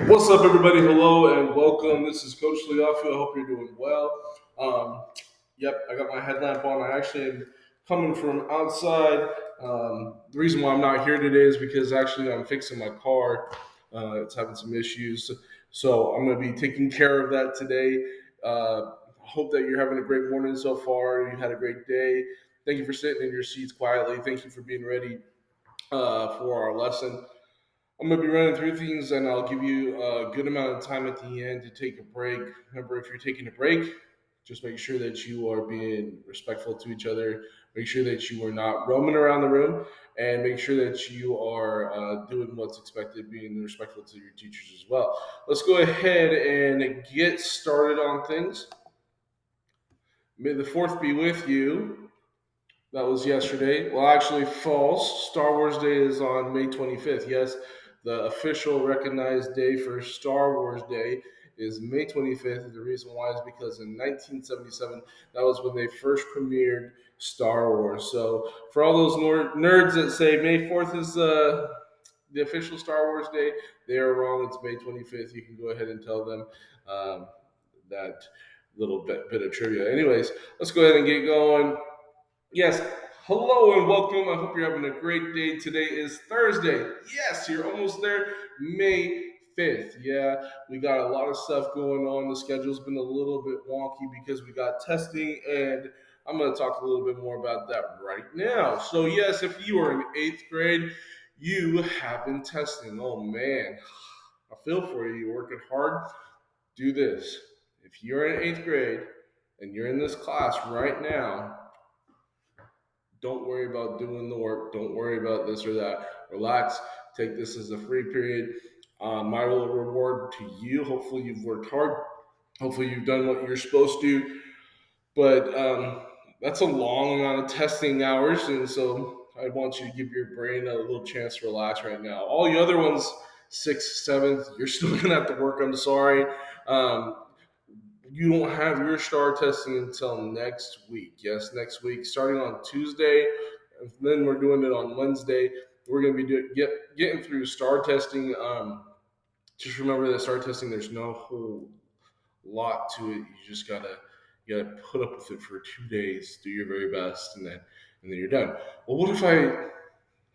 What's up, everybody? Hello and welcome. This is Coach Leofi. I hope you're doing well. Um, yep, I got my headlamp on. I actually am coming from outside. The reason why I'm not here today is because actually I'm fixing my car. It's having some issues. So I'm going to be taking care of that today. Hope that you're having a great morning so far. You had a great day. Thank you for sitting in your seats quietly. Thank you for being ready for our lesson. I'm going to be running through things and I'll give you a good amount of time at the end to take a break. Remember, if you're taking a break, just make sure that you are being respectful to each other. Make sure that you are not roaming around the room and make sure that you are doing what's expected, being respectful to your teachers as well. Let's go ahead and get started on things. May the 4th be with you. That was yesterday. Well, actually, false. Star Wars Day is on May 25th. Yes, the official recognized day for Star Wars Day is May 25th. The reason why is because in 1977, that was when they first premiered Star Wars. So, for all those nerds that say May 4th is the official Star Wars Day, they are wrong. It's May 25th. You can go ahead and tell them that little bit of trivia. Anyways, let's go ahead and get going. Yes, hello and welcome. I hope you're having a great day. Today is Thursday. Yes, you're almost there. May 5th. Yeah, we got a lot of stuff going on. The schedule's been a little bit wonky because we got testing, and I'm going to talk a little bit more about that right now. So, yes, if you are in 8th grade, you have been testing. Oh, man, I feel for you. You're working hard. Do this. If you're in 8th grade and you're in this class right now, don't worry about doing the work. Don't worry about this or that. Relax. Take this as a free period. My little reward to you. Hopefully, you've worked hard. Hopefully, you've done what you're supposed to. But that's a long amount of testing hours. And so I want you to give your brain a little chance to relax right now. All the other ones, 6th, 7th, you're still going to have to work. I'm sorry. Um, you don't have your star testing until next week. Yes, next week, starting on Tuesday. And then we're doing it on Wednesday. We're going to be getting through star testing. Just remember that star testing, there's no whole lot to it. You gotta put up with it for 2 days. Do your very best, and then you're done. Well, what if I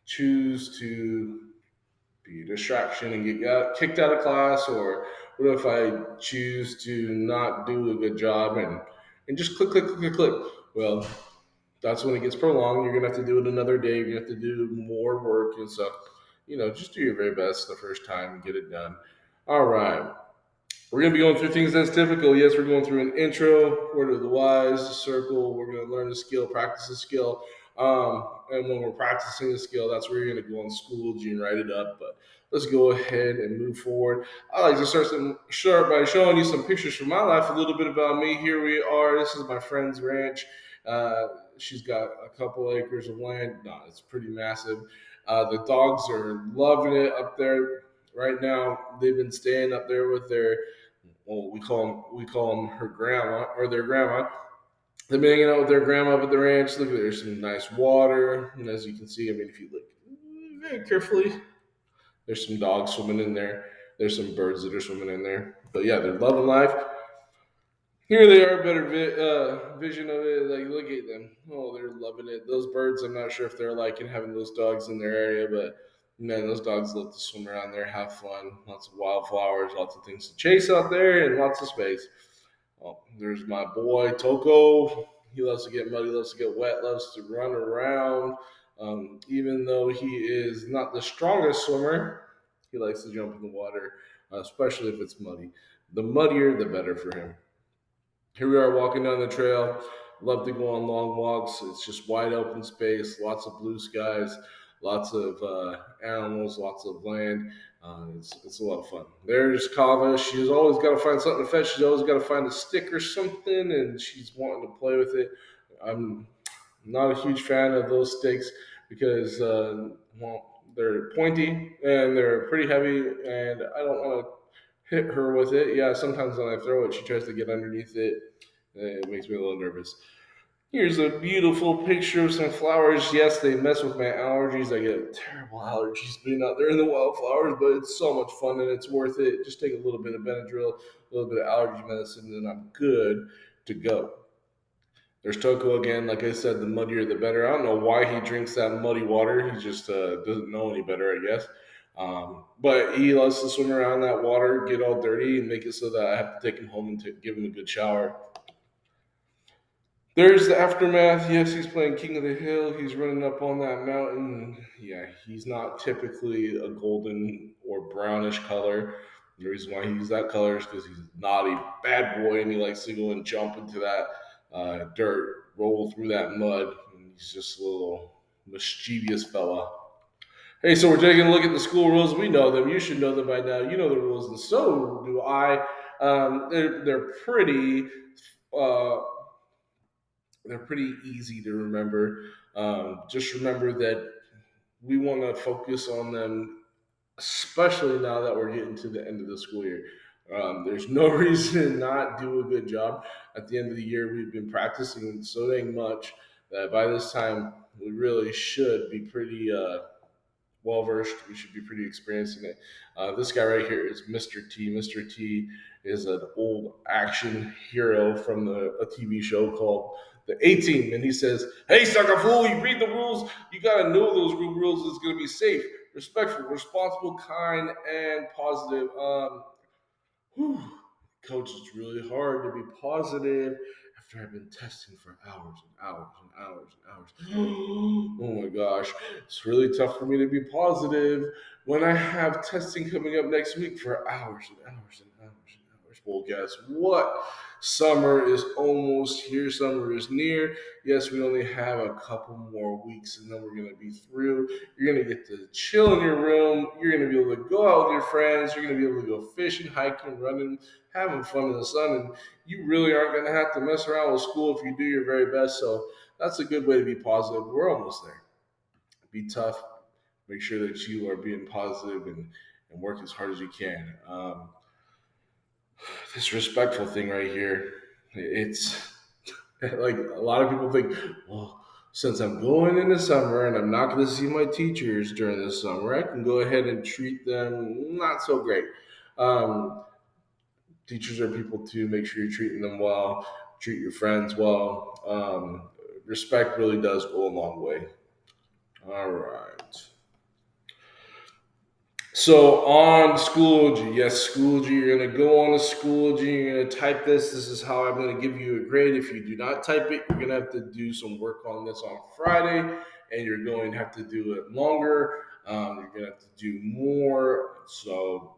choose to be a distraction and get kicked out of class, or what if I choose to not do a good job and just click, click, click, click, click? Well, that's when it gets prolonged. You're gonna have to do it another day. You're gonna have to do more work and stuff. Just do your very best the first time and get it done. All right. We're going to be going through things as typical. Yes, we're going through an intro, word of the wise, the circle. We're going to learn the skill, practice the skill. And when we're practicing the skill, that's where you're going to go on Schoology and write it up. But let's go ahead and move forward. I like to start by showing you some pictures from my life, a little bit about me. Here we are. This is my friend's ranch. Uh, she's got a couple acres of land. No, it's pretty massive. The dogs are loving it up there right now. They've been staying up there with we call them her grandma or their grandma. They've been hanging out with their grandma up at the ranch. Look, there's some nice water, and as you can see, I mean, if you look very carefully, there's some dogs swimming in there. There's some birds that are swimming in there. But yeah, they're loving life. Here they are, better vision of it. Like, look at them. Oh, they're loving it. Those birds, I'm not sure if they're liking having those dogs in their area, but man, those dogs love to swim around there, have fun. Lots of wildflowers, lots of things to chase out there, and lots of space. Oh, there's my boy Toko. He loves to get muddy, loves to get wet, loves to run around. Even though he is not the strongest swimmer, he likes to jump in the water, especially if it's muddy. The muddier, the better for him. Here we are walking down the trail. Love to go on long walks. It's just wide open space, lots of blue skies, lots of animals, lots of land. It's a lot of fun. There's Kava. She's always got to find something to fetch. She's always got to find a stick or something, and she's wanting to play with it. I'm not a huge fan of those sticks because, well, they're pointy and they're pretty heavy, and I don't want to hit her with it. Yeah, sometimes when I throw it, she tries to get underneath it. It makes me a little nervous. Here's a beautiful picture of some flowers. Yes, they mess with my allergies. I get terrible allergies being out there in the wildflowers, but it's so much fun and it's worth it. Just take a little bit of Benadryl, a little bit of allergy medicine, and I'm good to go. There's Toko again. Like I said, the muddier the better. I don't know why he drinks that muddy water. He just doesn't know any better, I guess. But he loves to swim around that water, get all dirty, and make it so that I have to take him home and give him a good shower. There's the aftermath. Yes, he's playing King of the Hill. He's running up on that mountain. Yeah, he's not typically a golden or brownish color. The reason why he's that color is because he's a naughty bad boy and he likes to go and jump into that dirt, roll through that mud. And he's just a little mischievous fella. Hey, so we're taking a look at the school rules. We know them. You should know them by now. You know the rules, and so do I. They're pretty. Uh, they're pretty easy to remember. Just remember that we want to focus on them, especially now that we're getting to the end of the school year. There's no reason to not do a good job. At the end of the year, we've been practicing so dang much that by this time, we really should be pretty well versed. We should be pretty experienced in it. This guy right here is Mr. T. Mr. T is an old action hero from a TV show called The A Team, and he says, "Hey, sucker fool! You read the rules. You gotta know those rules. It's gonna be safe, respectful, responsible, kind, and positive." Whew, coach, it's really hard to be positive after I've been testing for hours and hours and hours and hours. Oh my gosh, it's really tough for me to be positive when I have testing coming up next week for hours and hours and hours and hours. Well, guess what? Summer is almost here. Summer is near. Yes, we only have a couple more weeks and then we're going to be through. You're going to get to chill in your room. You're going to be able to go out with your friends. You're going to be able to go fishing, hiking, running, having fun in the sun. And you really aren't going to have to mess around with school if you do your very best. So that's a good way to be positive. We're almost there. Be tough. Make sure that you are being positive and work as hard as you can. This respectful thing right here, it's like a lot of people think, well, since I'm going in the summer and I'm not going to see my teachers during the summer, I can go ahead and treat them not so great. Um, Teachers are people too. Make sure you're treating them well, treat your friends well. Respect really does go a long way. All right. So on Schoology, yes, Schoology, you're gonna go on to Schoology, you're gonna type this. This is how I'm gonna give you a grade. If you do not type it, you're gonna have to do some work on this on Friday, and you're going to have to do it longer. You're gonna have to do more. So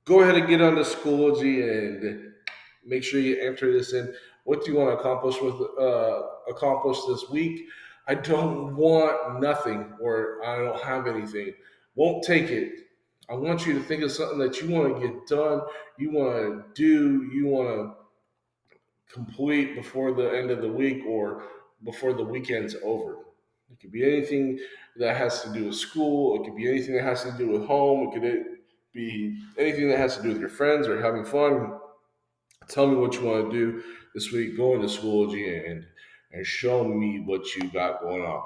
go ahead and get on the Schoology and make sure you enter this in. What do you want to accomplish this week? I don't want nothing or I don't have anything. Won't take it. I want you to think of something that you want to get done, you want to do, you want to complete before the end of the week or before the weekend's over. It could be anything that has to do with school. It could be anything that has to do with home. It could be anything that has to do with your friends or having fun. Tell me what you want to do this week. Go into Schoology and show me what you got going on.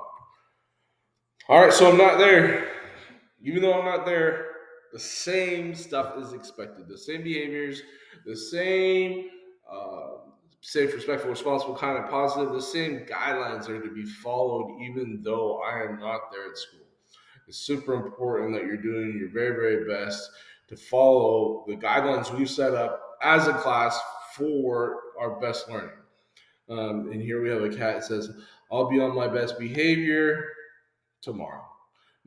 All right, so I'm not there. Even though I'm not there, the same stuff is expected. The same behaviors, the same safe, respectful, responsible, kind, and positive. The same guidelines are to be followed, even though I am not there at school. It's super important that you're doing your very, very best to follow the guidelines we've set up as a class for our best learning. And here we have a cat that says, "I'll be on my best behavior tomorrow."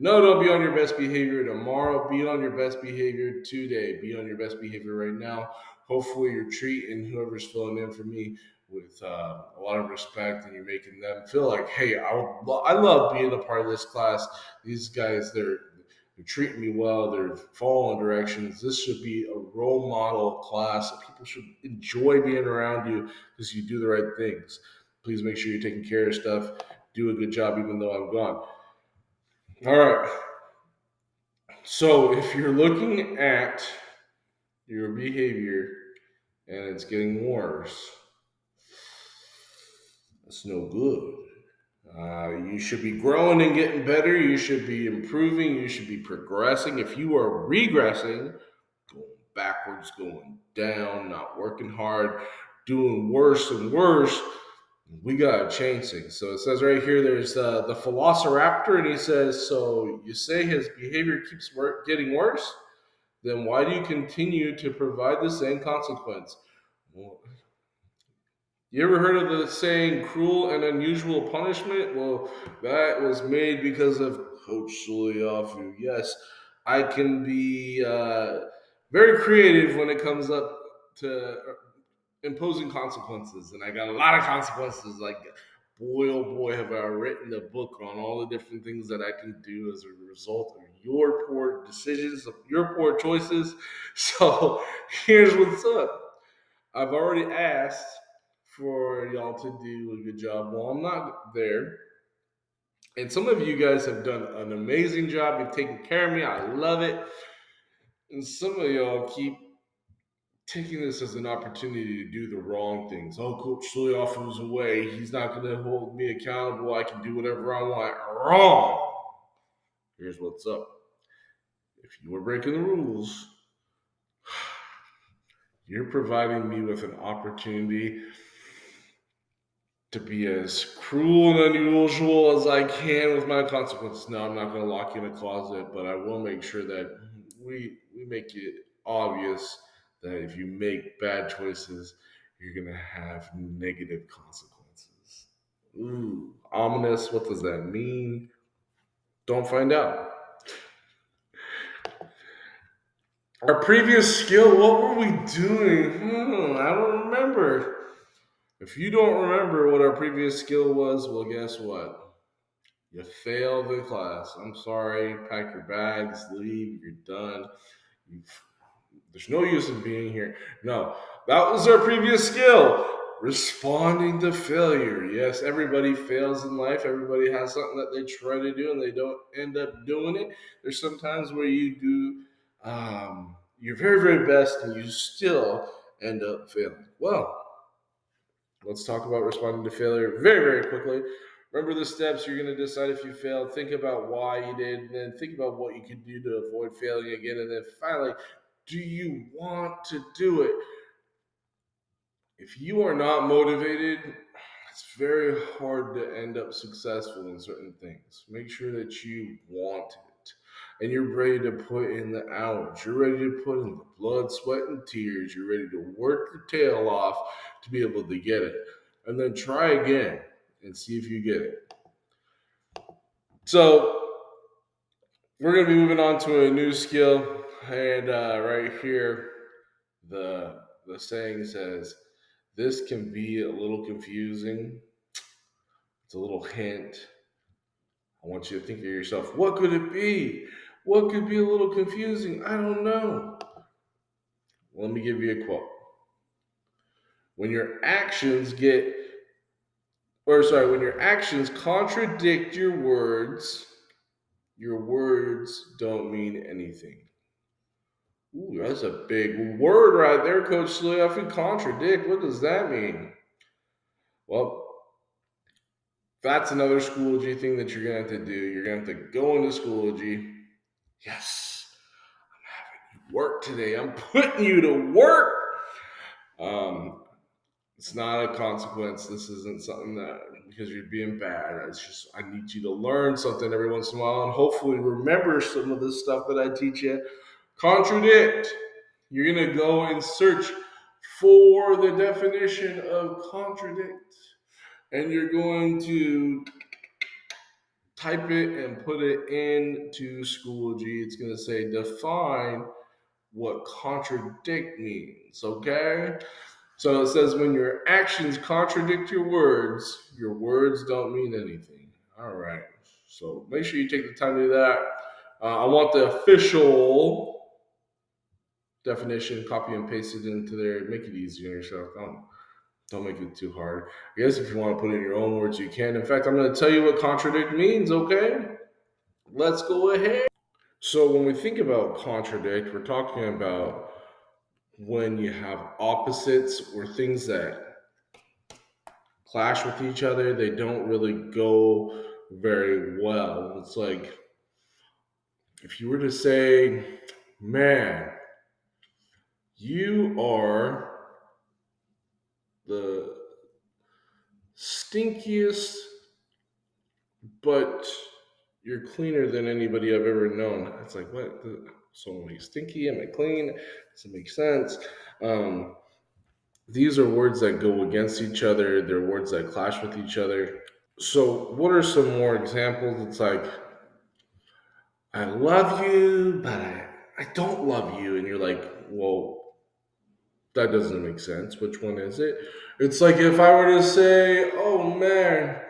No, don't be on your best behavior tomorrow. Be on your best behavior today. Be on your best behavior right now. Hopefully, you're treating whoever's filling in for me with a lot of respect, and you're making them feel like, hey, I love being a part of this class. These guys, they're treating me well. They're following directions. This should be a role model class. People should enjoy being around you because you do the right things. Please make sure you're taking care of stuff. Do a good job, even though I'm gone. All right. So if you're looking at your behavior and it's getting worse, That's no good. You should be growing and getting better. You should be improving. You should be progressing. If you are regressing, going backwards, going down, not working hard, doing worse and worse, we gotta change things. So it says right here, there's the Velociraptor, and he says, "So you say his behavior keeps getting worse? Then why do you continue to provide the same consequence?" Well, you ever heard of the saying "cruel and unusual punishment"? Well, that was made because of Coach Suliafu. Yes, I can be very creative when it comes up to imposing consequences, and I got a lot of consequences. Like, boy, oh boy, have I written a book on all the different things that I can do as a result of your poor decisions, of your poor choices. So, here's what's up. I've already asked for y'all to do a good job while I'm not there. And some of you guys have done an amazing job. You've taken care of me. I love it. And some of y'all keep taking this as an opportunity to do the wrong things. Oh, Coach Suliafu is away. He's not going to hold me accountable. I can do whatever I want. Wrong. Here's what's up. If you were breaking the rules, you're providing me with an opportunity to be as cruel and unusual as I can with my consequences. No, I'm not going to lock you in a closet, but I will make sure that we make it obvious that if you make bad choices, you're going to have negative consequences. Ooh, ominous. What does that mean? Don't find out. Our previous skill, what were we doing? I don't remember. If you don't remember what our previous skill was, well, guess what? You failed the class. I'm sorry. Pack your bags, leave. You're done. You've, there's no use in being here. No, that was our previous skill. Responding to failure. Yes, everybody fails in life. Everybody has something that they try to do and they don't end up doing it. There's sometimes where you do your very, very best and you still end up failing. Well, let's talk about responding to failure very, very quickly. Remember the steps. You're going to decide if you failed. Think about why you did, and then think about what you could do to avoid failing again. And then finally, do you want to do it? If you are not motivated, it's very hard to end up successful in certain things. Make sure that you want it and you're ready to put in the hours. You're ready to put in the blood, sweat, and tears. You're ready to work your tail off to be able to get it. And then try again and see if you get it. So, we're going to be moving on to a new skill. And right here, the saying says, this can be a little confusing. It's a little hint. I want you to think of yourself, what could it be? What could be a little confusing? I don't know. Let me give you a quote. When your actions get, or sorry, when your actions contradict your words don't mean anything. Ooh, that's a big word right there, Coach Slee. I feel contradict. What does that mean? Well, that's another Schoology thing that you're going to have to do. You're going to have to go into Schoology. Yes, I'm having you work today. I'm putting you to work. Um, it's not a consequence. This isn't something that because you're being bad. It's just I need you to learn something every once in a while and hopefully remember some of the stuff that I teach you. Contradict. You're going to go and search for the definition of contradict. And you're going to type it and put it into Schoology. It's going to say define what contradict means, okay? So it says when your actions contradict your words don't mean anything. All right. So make sure you take the time to do that. I want the official definition, copy and paste it into there. Make it easy on yourself. Don't make it too hard. I guess if you want to put it in your own words, you can. In fact, I'm going to tell you what contradict means, okay? Let's go ahead. So when we think about contradict, we're talking about when you have opposites or things that clash with each other. They don't really go very well. It's like if you were to say, man, you are the stinkiest, but you're cleaner than anybody I've ever known. It's like, what? So am I stinky? Am I clean? Does it make sense? Um, these are words that go against each other. They're words that clash with each other. So, what are some more examples? It's like, I love you, but I don't love you. And you're like, well, that doesn't make sense. Which one is it? It's like if I were to say, oh man,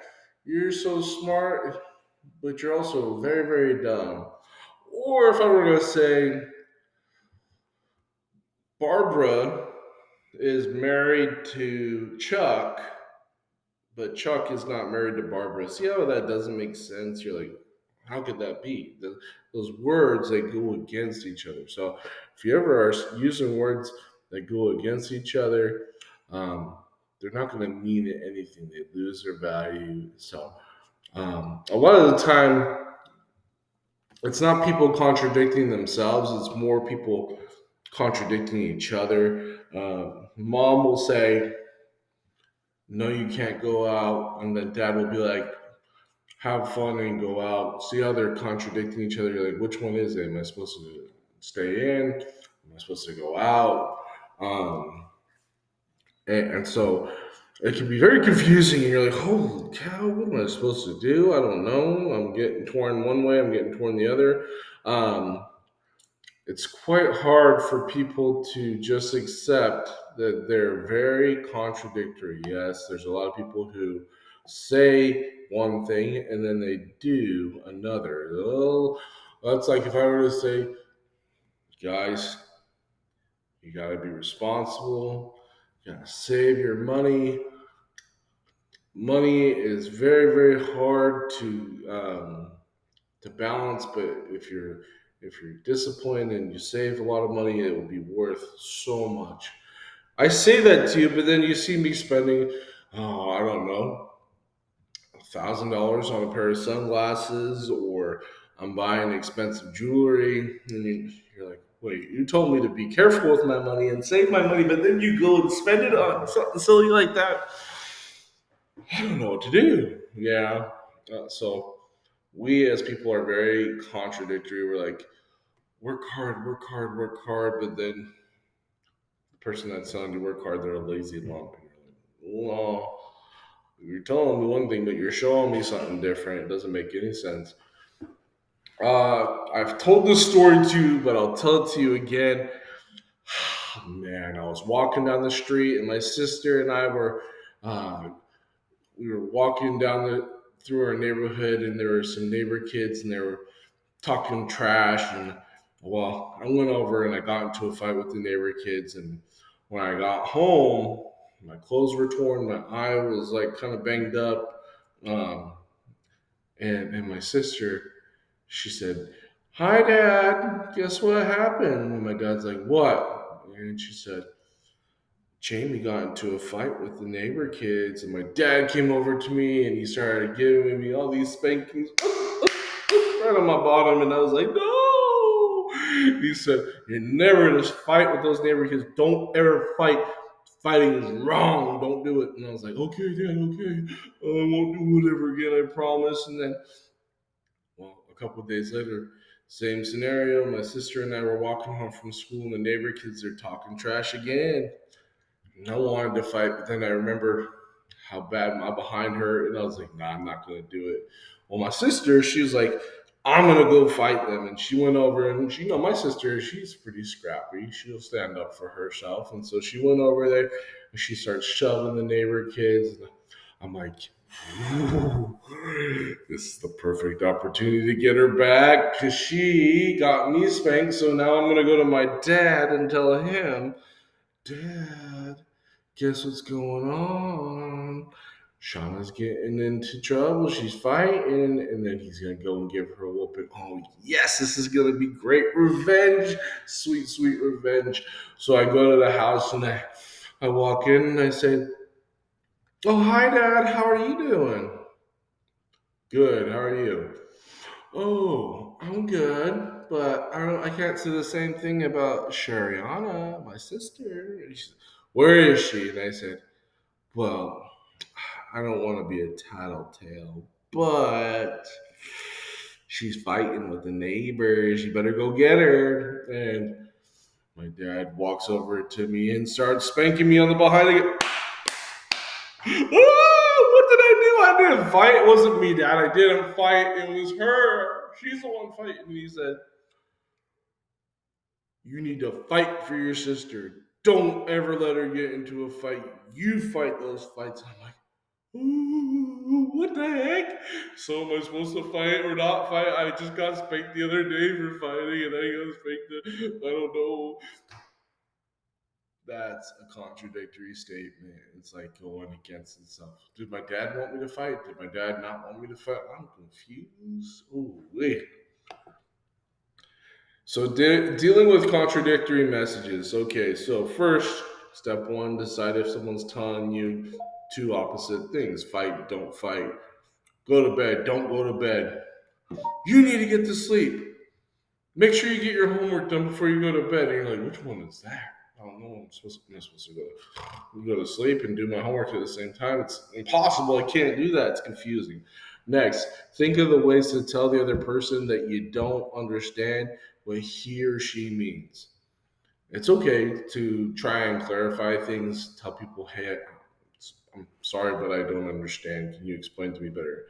you're so smart, but you're also very, very dumb. Or if I were to say, Barbara is married to Chuck, but Chuck is not married to Barbara. See how that doesn't make sense? You're like, how could that be? Those words they go against each other. So if you ever are using words that go against each other, um, they're not going to mean anything. They lose their value. So a lot of the time, it's not people contradicting themselves. It's more people contradicting each other. Mom will say, "No, you can't go out," and then Dad will be like, "Have fun and go out." See how they're contradicting each other? You're like, which one is it? Am I supposed to stay in? Am I supposed to go out? Um, and so it can be very confusing. And you're like, "Holy cow! What am I supposed to do? I don't know. I'm getting torn one way. I'm getting torn the other." Um, it's quite hard for people to just accept that they're very contradictory. Yes, there's a lot of people who say one thing and then they do another. Oh, that's like if I were to say, guys, you got to be responsible, you got to save your money. Money is very, very hard to balance, but if you're disciplined and you save a lot of money, it will be worth so much. I say that to you, but then you see me spending, oh, I don't know, $1,000 on a pair of sunglasses, or I'm buying expensive jewelry, and you're like, wait, you told me to be careful with my money and save my money, but then you go and spend it on something silly like that. I don't know what to do. Yeah. So we as people are very contradictory. We're like, work hard, work hard, work hard, but then the person that's telling you to work hard, they're a lazy lump. And you're like, well, you're telling me one thing, but you're showing me something different. It doesn't make any sense. I've told this story to you, but I'll tell it to you again. Man, I was walking down the street, and my sister and I uh, we were walking down through our neighborhood, and there were some neighbor kids, and they were talking trash. And well, I went over and I got into a fight with the neighbor kids. And when I got home, my clothes were torn, my eye was like kind of banged up. Um, and my sister, she said, "Hi, Dad. Guess what happened?" And my dad's like, "What?" And she said, Jamie got into a fight with the neighbor kids, and my dad came over to me and he started giving me all these spankings right on my bottom, and I was like, "No!" He said, "You're never gonna fight with those neighbor kids. Don't ever fight. Fighting is wrong. Don't do it." And I was like, "Okay, Dad, okay. I won't do it ever again. I promise." And then, well, a couple of days later, same scenario. My sister and I were walking home from school, and the neighbor kids are talking trash again. And I wanted to fight, but then I remembered how bad my behind hurt, and I was like, "Nah, I'm not gonna do it." Well, my sister, she was like, "I'm gonna go fight them," and she went over, and my sister, she's pretty scrappy. She'll stand up for herself, and so she went over there, and she starts shoving the neighbor kids. And I'm like, "Ooh, this is the perfect opportunity to get her back because she got me spanked. So now I'm gonna go to my dad and tell him, Dad, guess what's going on? Shauna's getting into trouble. She's fighting, and then he's gonna go and give her a whooping. Oh yes, this is gonna be great revenge, sweet, sweet revenge. So I go to the house and I walk in and I say, Oh, hi, Dad. How are you doing? Good. How are you? Oh, I'm good, but I can't say the same thing about Shariana, my sister. Where is she? And I said, well, I don't want to be a tattletale, but she's fighting with the neighbors. You better go get her. And my dad walks over to me and starts spanking me on the behind. Oh, what did I do? I didn't fight. It wasn't me, Dad. I didn't fight. It was her. She's the one fighting. And he said, you need to fight for your sister. Don't ever let her get into a fight. You fight those fights. I'm like, ooh, what the heck? So am I supposed to fight or not fight? I just got spanked the other day for fighting, and I got spanked. I don't know. That's a contradictory statement. It's like going against itself. Did my dad want me to fight? Did my dad not want me to fight? I'm confused. Oh, wait. So, dealing with contradictory messages. Okay, so first, step one, decide if someone's telling you two opposite things: fight, don't fight, go to bed, don't go to bed, you need to get to sleep. Make sure you get your homework done before you go to bed. And you're like, which one is that? I don't know. I'm not supposed to go to sleep and do my homework at the same time. It's impossible. I can't do that. It's confusing. Next, think of the ways to tell the other person that you don't understand what he or she means. It's okay to try and clarify things. Tell people, hey, I'm sorry, but I don't understand. Can you explain to me better?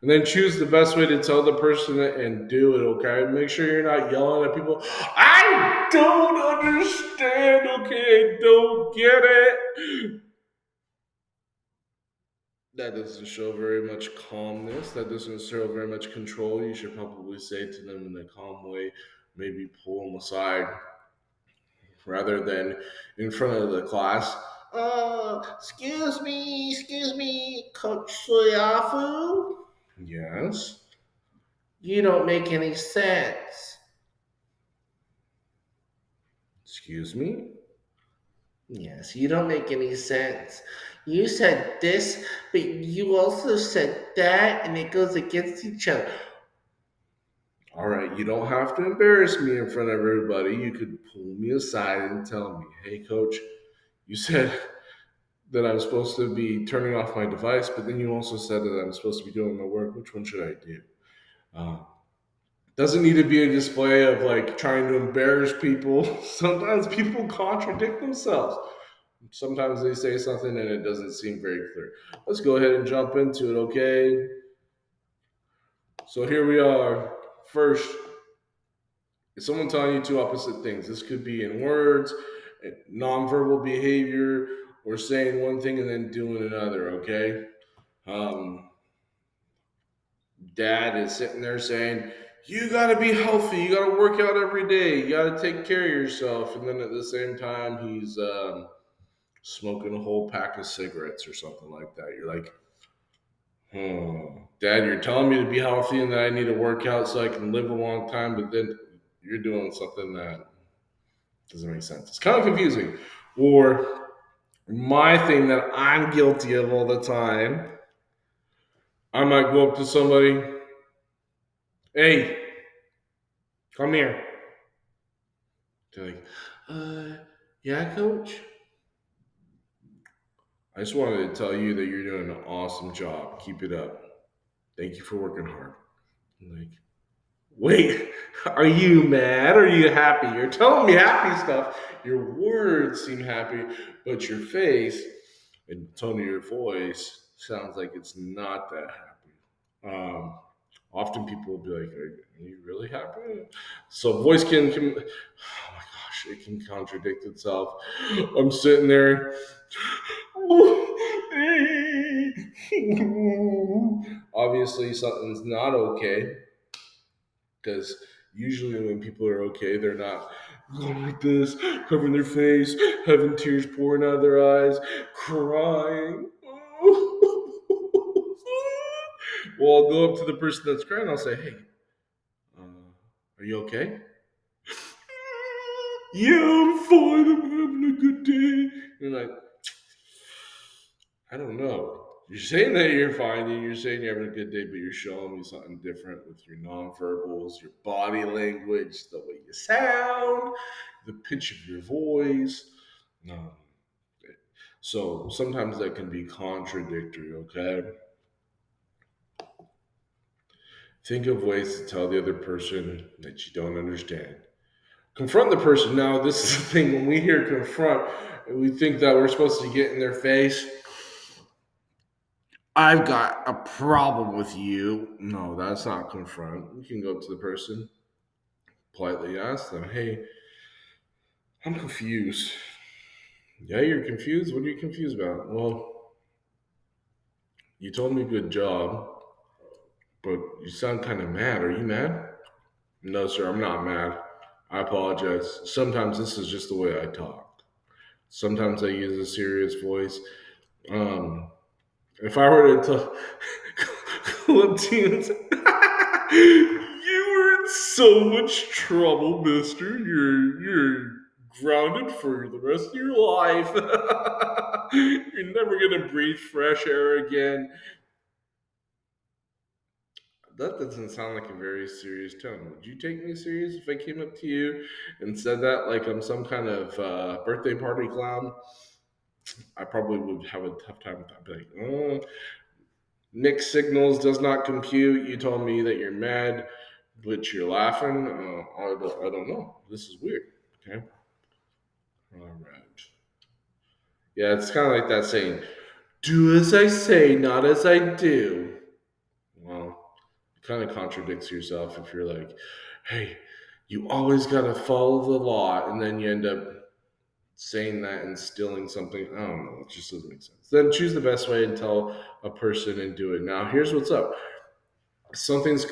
And then choose the best way to tell the person it and do it, okay? Make sure you're not yelling at people. I don't understand, okay? I don't get it. That doesn't show very much calmness. That doesn't show very much control. You should probably say to them in a calm way, maybe pull them aside rather than in front of the class. Excuse me, Coach Suyafu. Yes. You don't make any sense. Excuse me? Yes, you don't make any sense. You said this, but you also said that, and it goes against each other. All right, you don't have to embarrass me in front of everybody. You could pull me aside and tell me, hey, coach, you said that I'm supposed to be turning off my device, but then you also said that I'm supposed to be doing my work. Which one should I do? Uh, doesn't need to be a display of like trying to embarrass people. Sometimes people contradict themselves. Sometimes they say something and it doesn't seem very clear. Let's go ahead and jump into it, okay? So here we are. First, is someone telling you two opposite things? This could be in words, nonverbal behavior, or saying one thing and then doing another, okay? Um, Dad is sitting there saying, you got to be healthy. You got to work out every day. You got to take care of yourself. And then at the same time, he's smoking a whole pack of cigarettes or something like that. You're like, Dad, you're telling me to be healthy and that I need to work out so I can live a long time, but then you're doing something that doesn't make sense. It's kind of confusing. Or my thing that I'm guilty of all the time, I might go up to somebody, hey, come here. They're like, yeah, coach. I just wanted to tell you that you're doing an awesome job. Keep it up. Thank you for working hard. I'm like, wait, are you mad? Or are you happy? You're telling me happy stuff. Your words seem happy, but your face and tone of your voice sounds like it's not that happy. Often people will be like, "Are you really happy?" So voice can oh my gosh, it can contradict itself. I'm sitting there. Obviously, something's not okay because usually when people are okay, they're not going like this, covering their face, having tears pouring out of their eyes, crying. Well, I'll go up to the person that's crying. I'll say, "Hey, uh, are you okay?" Yeah, I'm fine. I'm having a good day. You're like, I don't know. You're saying that you're fine and you're saying you're having a good day, but you're showing me something different with your nonverbals, your body language, the way you sound, the pitch of your voice. Um, so sometimes that can be contradictory, okay? Think of ways to tell the other person that you don't understand. Confront the person. Now, this is the thing when we hear confront, we think that we're supposed to get in their face. I've got a problem with you. No, that's not confront. You can go up to the person, politely ask them, hey, I'm confused. Yeah, you're confused? What are you confused about? Well, you told me good job, but you sound kind of mad. Are you mad? No, sir, I'm not mad. I apologize. Sometimes this is just the way I talk. Sometimes I use a serious voice. Um, if I were to go up to you and say, "You were in so much trouble, Mister. You're grounded for the rest of your life. You're never gonna breathe fresh air again." That doesn't sound like a very serious tone. Would you take me serious if I came up to you and said that like I'm some kind of birthday party clown? I probably would have a tough time with that. I'd be like, mixed signals does not compute. You told me that you're mad, but you're laughing. I don't know. This is weird. Okay. All right. Yeah, it's kind of like that saying, do as I say, not as I do. Well, it kind of contradicts yourself if you're like, hey, you always got to follow the law, and then you end up saying that and stealing something. I don't know. It just doesn't make sense. Then choose the best way and tell a person and do it. Now, here's what's up. Something's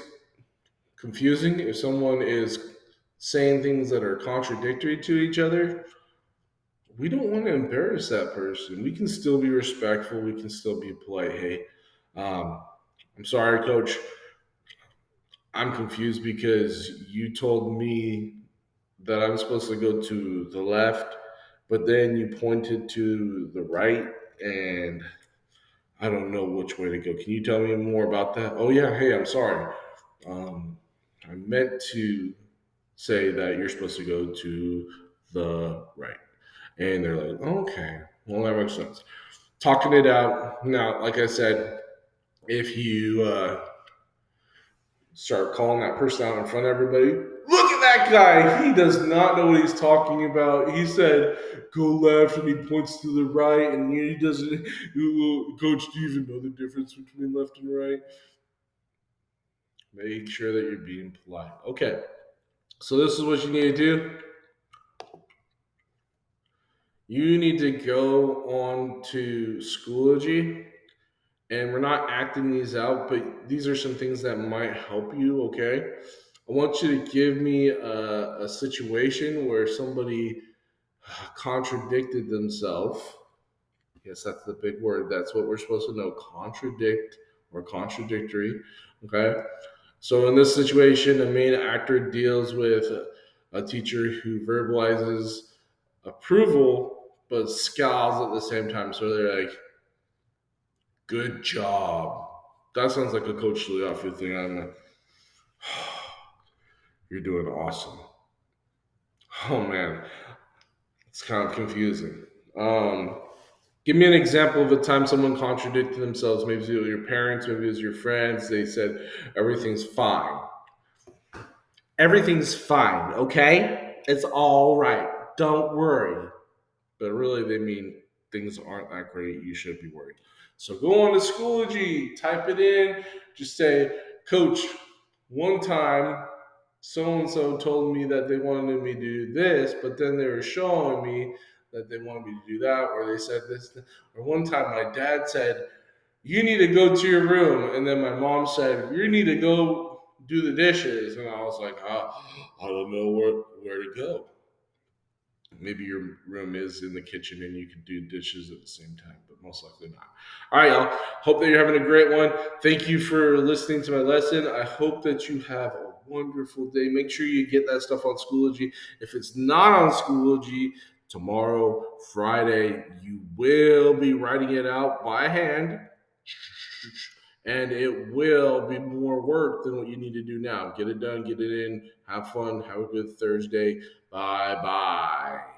confusing. If someone is saying things that are contradictory to each other, we don't want to embarrass that person. We can still be respectful. We can still be polite. Hey, um, I'm sorry, coach. I'm confused because you told me that I'm supposed to go to the left, but then you pointed to the right, and I don't know which way to go. Can you tell me more about that? Oh, yeah. Hey, I'm sorry. Um, I meant to say that you're supposed to go to the right. And they're like, okay, well, that makes sense. Talking it out. Now, like I said, if you start calling that person out in front of everybody, look at that guy. He does not know what he's talking about. He said, go left, and he points to the right, and he doesn't. Coach, do you even know the difference between left and right? Make sure that you're being polite. Okay, so this is what you need to do. You need to go on to Schoology, and we're not acting these out, but these are some things that might help you. Okay, I want you to give me a situation where somebody contradicted themselves. Yes, that's the big word. That's what we're supposed to know: contradict or contradictory. Okay, so in this situation, the main actor deals with a teacher who verbalizes approval but scowls at the same time. So they're like, "Good job." That sounds like a Coach Leofu thing. I'm like, "You're doing awesome." Oh man, it's kind of confusing. Um, Give me an example of a time someone contradicted themselves. Maybe it was your parents, maybe it was your friends. They said everything's fine. Everything's fine, okay? It's all right. Don't worry. But really, they mean things aren't that great. You should be worried. So go on to Schoology, type it in, just say, Coach, one time so and so told me that they wanted me to do this, but then they were showing me that they wanted me to do that, or they said this. Or one time my dad said, you need to go to your room. And then my mom said, you need to go do the dishes. And I was like, I don't know where to go. Maybe your room is in the kitchen and you can do dishes at the same time, but most likely not. All right, y'all. Hope that you're having a great one. Thank you for listening to my lesson. I hope that you have a wonderful day. Make sure you get that stuff on Schoology. If it's not on Schoology, Tomorrow, Friday, you will be writing it out by hand, and it will be more work than what you need to do now. Get it done, get it in, have fun, have a good Thursday. Bye bye.